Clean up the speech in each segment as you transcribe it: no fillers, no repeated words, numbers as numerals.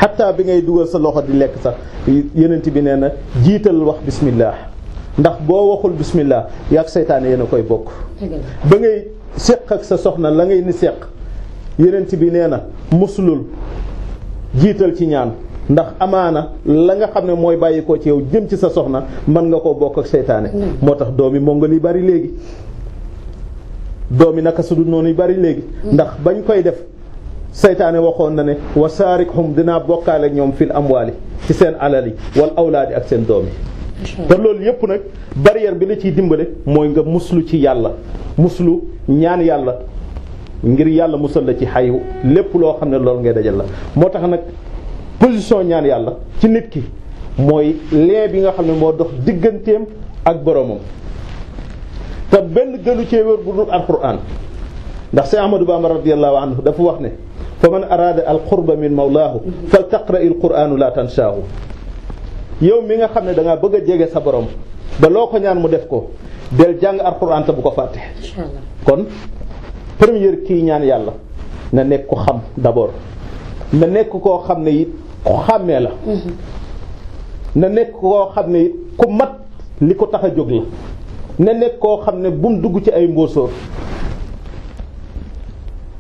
xataa bi ngay dugal sa loxo di lekk sax yenent bi nee na jiital wax bismillah ndax boo waxul bismillah yaag seytaane yéen a koy bokk. ba ngay séq ak sa soxna la ngay ni séq yenent bi nee na muslul jiital ci ñaan ndax amaana la nga xam ne mooy bàyyi ko ci yow jëm ci sa soxna mën nga koo bokk ak seytaane. moo tax doom yi mongal yi bari léegi doom yi naka su dul noonu yu bari léegi. ndax bañ koy def seytaane waxoon na ne wa saarikhum dinaa bokkaale ak ñoom fil amwaali ci seen alal yi wal awlaadi ak seen doom yi. te loolu yépp nag barrière bi la ciy dimbale mooy nga muslu ci yàlla muslu ñaan yàlla ngir yàlla musal la ci xayu lépp loo xam ne loolu ngay dajal la. moo tax nag position ñaan yàlla ci nit ki mooy lee bi nga xam ne moo dox digganteem ak boromam te benn gënu cee wér bu dul alquran ndax Seex Ahmadu Bamba radiyallahu anhu dafa wax ne fa man araada al qurba min mawlaahu fal taqra il qur'anu la tanshaahu. yow mi nga xam ne da ngaa bëgg a jege sa borom ba loo ko ñaan mu def ko del jàng alquran te bu ko fàtte. kon première kii ñaan yàlla na nekk ko xam d'abord na nekk koo xam ne it ku xàmmee la. na nekk koo xam ne it ku mat li ko tax a jóg la. na nekk koo xam ne bu mu dugg ci ay mbóosóor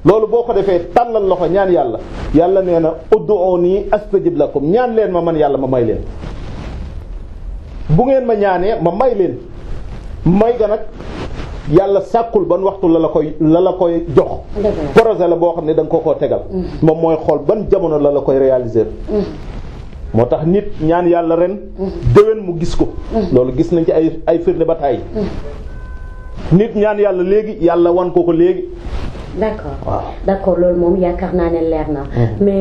loolu boo ko defee tàllal loxo ñaan yàlla yàlla nee na ud'uuni astajib lakum ñaan leen ma man yàlla ma may leen. bu ngeen ma ñaanee ma may leen may ga nag yàlla sàkkul ban waxtu la la koy jox. projet la boo xam ne da nga koo tegal. moom mooy xool ban jamono la koy réaliser. moo tax nit ñaan yàlla ren. déwén mu gis ko. loolu gis nañ ci ay firnde ba tàyyi. nit ñaan yàlla léegi yàlla wan ko léegi. d'accord waaw d'accord loolu moom yaakaar naa ne leer na mais